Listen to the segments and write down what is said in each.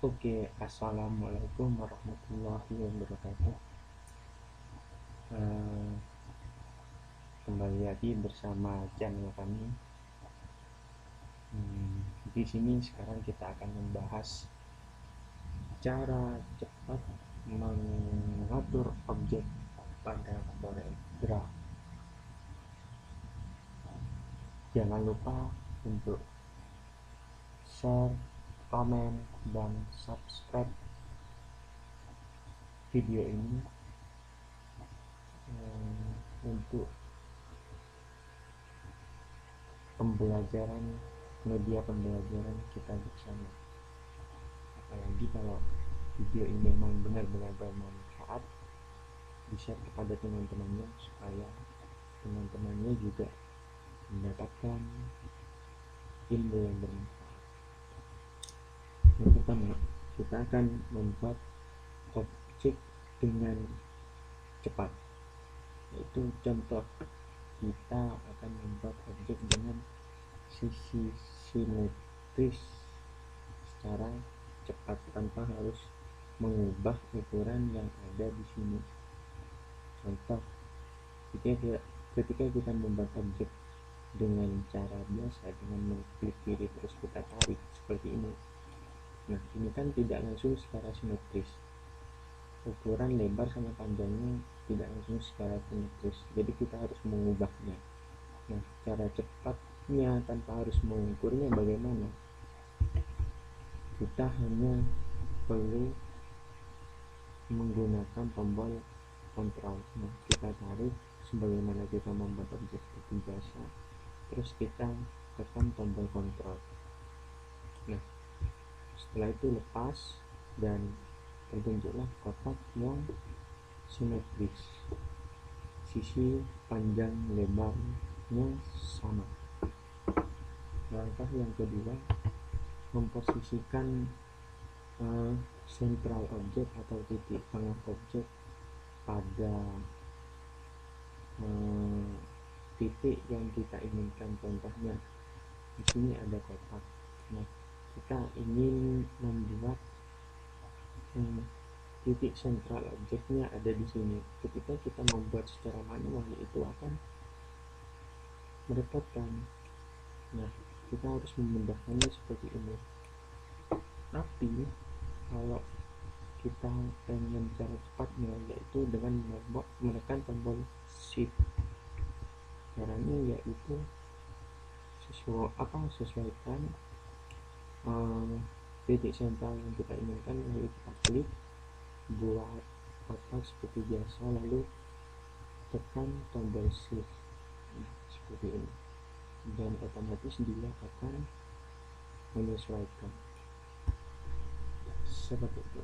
Oke, assalamualaikum warahmatullahi wabarakatuh. Eh, Kembali lagi bersama channel kami. Di sini sekarang kita akan membahas cara cepat mengatur objek pada CorelDRAW. Jangan lupa untuk share, komen, dan subscribe video ini untuk media pembelajaran kita bersama. Apalagi kalau video ini memang benar-benar bermanfaat, di-share kepada teman-temannya supaya teman-temannya juga mendapatkan ilmu yang bermanfaat. Yang pertama, kita akan membuat objek dengan cepat, yaitu contoh kita akan membuat objek dengan sisi simetris secara cepat tanpa harus mengubah ukuran yang ada di sini. Contoh, ketika kita membuat objek dengan cara biasa, dengan mengklik kiri terus kita tarik seperti ini. Nah, ini kan tidak langsung secara simetris, ukuran lebar sama panjangnya tidak langsung secara simetris, jadi kita harus mengubahnya. Nah, cara cepatnya tanpa harus mengukurnya bagaimana? Kita hanya perlu menggunakan tombol kontrol. Nah, kita tarik sebagaimana kita membuat objek seperti biasa, terus kita tekan tombol kontrol. Nah, setelah itu lepas dan terbentuklah kotak yang simetris, sisi panjang lebarnya sama. Langkah yang kedua, memposisikan sentral objek atau titik tengah objek pada titik yang kita inginkan. Contohnya di sini ada kotak. Nah, kita ingin membuat titik sentral objeknya ada di sini. Ketika kita membuat secara manual, itu akan merepotkan. Nah, kita harus memudahkannya seperti ini. Tapi kalau kita pengen cara cepatnya, yaitu dengan menekan tombol shift. Caranya yaitu sesuaikan titik sentral yang kita inginkan, lalu kita klik buat kotak seperti biasa, lalu tekan tombol shift seperti ini, dan otomatis dia akan menyesuaikan seperti itu.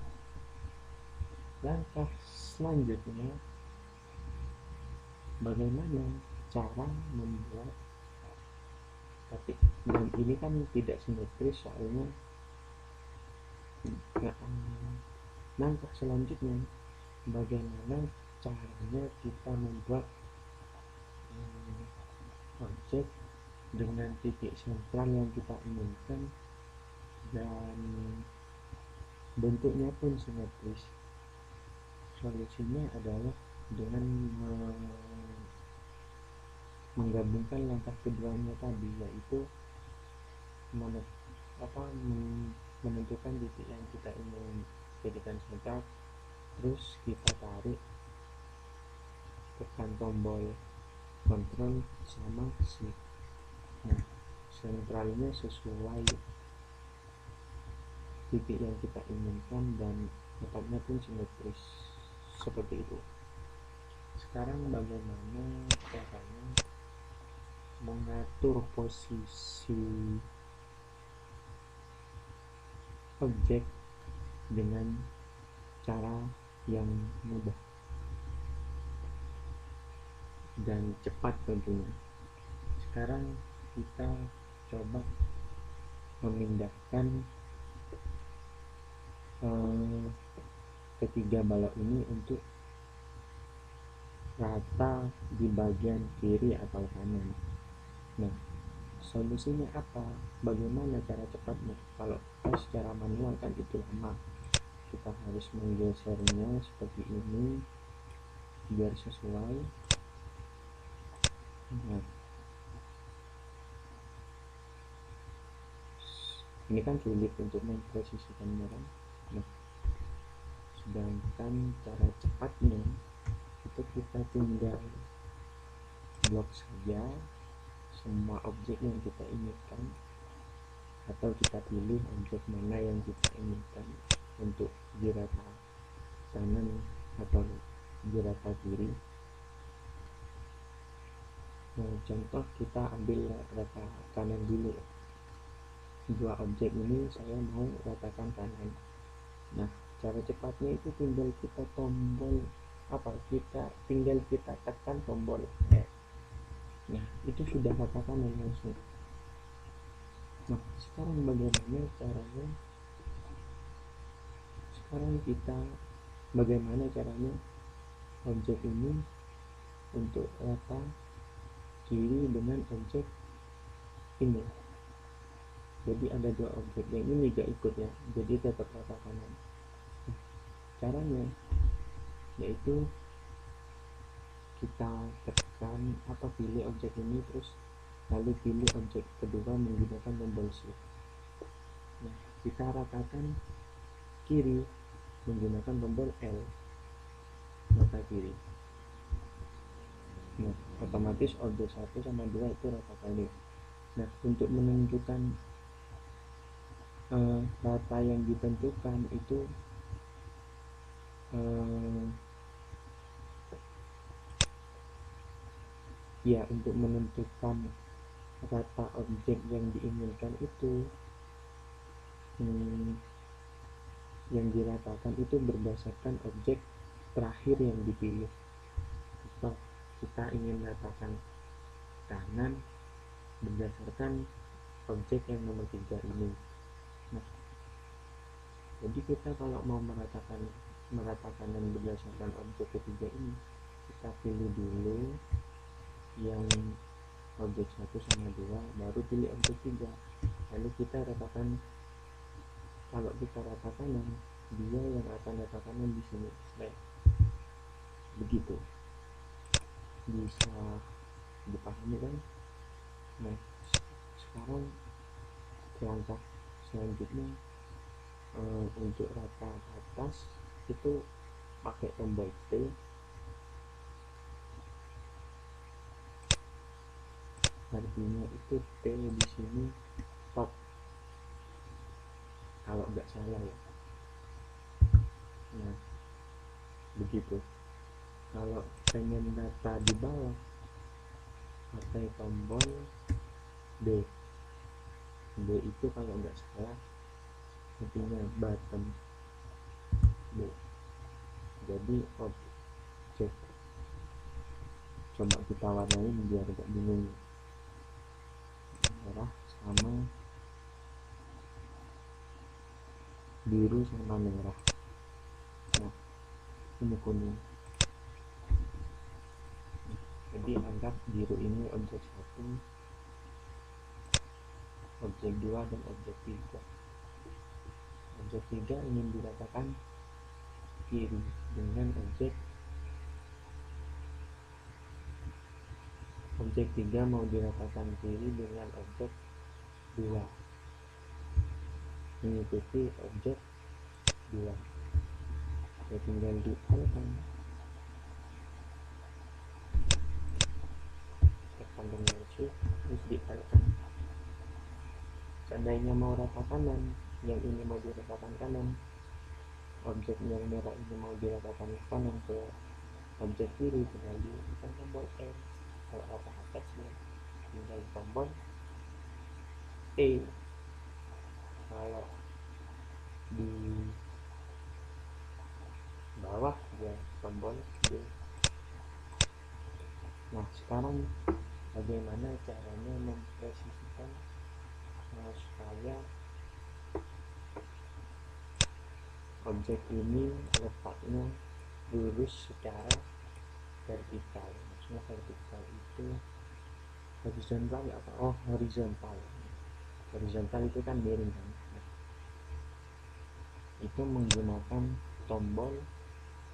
Langkah selanjutnya, bagaimana cara membuat titik, dan ini kan tidak simetris soalnya. Langkah selanjutnya, bagaimana caranya kita membuat objek dengan titik sentral yang kita inginkan dan bentuknya pun simetris. Solusinya adalah dengan menggabungkan langkah keduanya tadi, yaitu menentukan titik yang kita ingin jadikan sentral, terus kita tarik, tekan tombol kontrol sama shift. Nah, sentralnya sesuai titik yang kita inginkan dan tempatnya pun simetris seperti itu. Sekarang bagaimana caranya mengatur posisi objek dengan cara yang mudah dan cepat tentunya. Sekarang kita coba memindahkan ketiga balok ini untuk rata di bagian kiri atau kanan. Nah, solusinya apa, bagaimana cara cepatnya? Kalau kita secara manual kan itu lama, kita harus menggesernya seperti ini biar sesuai. Nah, ini kan sulit untuk mempresisikan barang. Nah, sedangkan cara cepatnya itu kita tinggal blok saja semua objek yang kita inginkan, atau kita pilih objek mana yang kita inginkan untuk di rata kanan atau di rata kiri. Nah, contoh kita ambil rata kanan dulu. Dua objek ini saya mau ratakan kanan. Nah, cara cepatnya itu tinggal kita tinggal kita tekan tombol F. Nah, itu sudah rata kanan langsung. Nah, sekarang bagaimana caranya? Bagaimana caranya objek ini untuk rata kiri dengan objek ini? Jadi ada dua objek, yang ini gak ikut ya, jadi tetap rata kanan. Caranya yaitu kita tekan atau pilih objek ini, terus lalu pilih objek kedua menggunakan tombol shift. Nah, kita ratakan kiri menggunakan tombol L, rata kiri. Nah, otomatis objek 1 sama 2 itu rata kali. Nah, untuk menentukan rata yang ditentukan itu ya, untuk menentukan rata objek yang diinginkan itu yang diratakan itu berdasarkan objek terakhir yang dipilih. Atau kita ingin ratakan kanan berdasarkan objek yang nomor 3 ini. Nah, jadi kita kalau mau meratakan dan berdasarkan objek ketiga ini, kita pilih dulu yang objek 1 sama 2, baru pilih objek 3, lalu kita ratakan. Kalau kita rata kanan, dia yang akan rata kanan di sini. Nah, begitu, bisa dipahami kan? Nah, sekarang langkah selanjutnya untuk rata atas itu pakai tombol T. Artinya itu T di sini top, kalau nggak salah ya. Nah, begitu. Kalau pengen data di bawah, pakai tombol B. B itu kalau nggak salah artinya bottom B. Jadi objek, coba kita warnain biar nggak bingung, merah sama biru sama merah. Nah, ini kuning. Jadi anggap biru ini objek 1, objek 2, dan objek 3. Objek 3 ingin diratakan kiri dengan objek 3 mau diratakan kiri dengan objek 2, mengikuti objek 2. Ya, tinggal dialkan, tekan tombol shift terus dialkan. Seandainya mau rata kanan, yang ini mau diratakan kanan, objek yang merah ini mau diratakan kanan ke objek kiri, kembali tekan tombol M. Kalau rata atasnya tinggal tombol T. Kalau di bawah ya tombol D. Nah, sekarang bagaimana caranya mempresisikan supaya objek ini letaknya lurus secara vertikal. Maksudnya vertikal itu Horizontal apa? Oh, horizontal. Horizontal itu kan miring kan. Nah, itu menggunakan tombol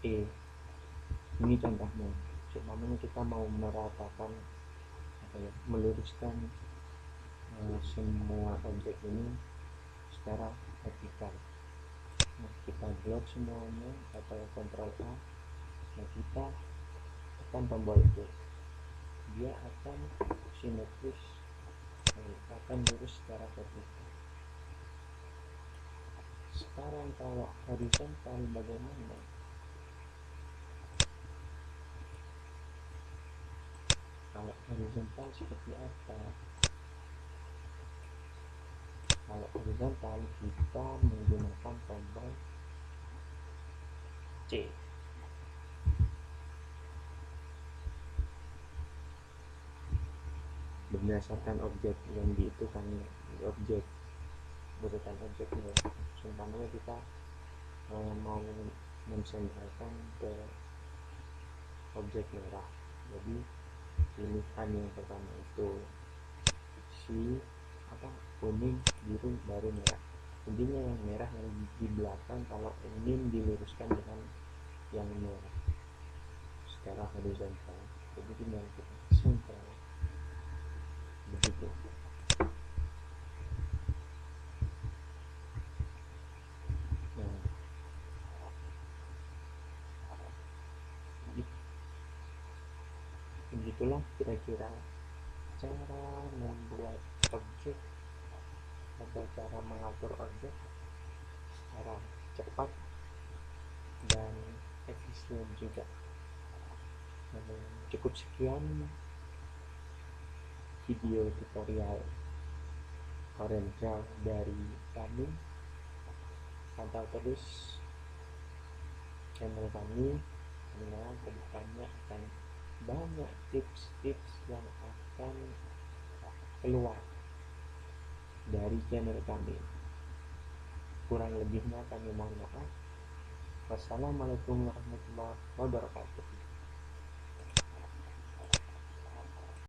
E. Ini contohnya. Umpamanya kita mau meratakan apa ya, meluruskan semua objek ini secara vertikal. Nah, kita blok semuanya atau Ctrl A. Nah, kita tekan tombol itu, dia akan simetris, akan lurus secara vertikal. Sekarang kalau horizontal bagaimana? Kalau horizontal seperti apa? Kalau horizontal kita menggunakan tombol C. Berdasarkan objek yang diitukan, objek urutan objeknya. Contohnya kita mau mensentralkan ke objek merah, jadi pilihan yang pertama itu si kuning, biru, baru merah. Intinya yang merah yang di belakang kalau ingin diluruskan dengan yang merah secara horizontal, jadi tinggal kita sentral begitu. Nah, begitulah kira-kira cara membuat objek atau cara mengatur objek secara cepat dan efisien juga. Cukup sekian video tutorial CorelDRAW dari kami. Pantau terus channel kami karena kedepannya akan banyak tips-tips yang akan keluar dari channel kami. Kurang lebihnya kami mohon maaf. Wassalamualaikum warahmatullahi wabarakatuh.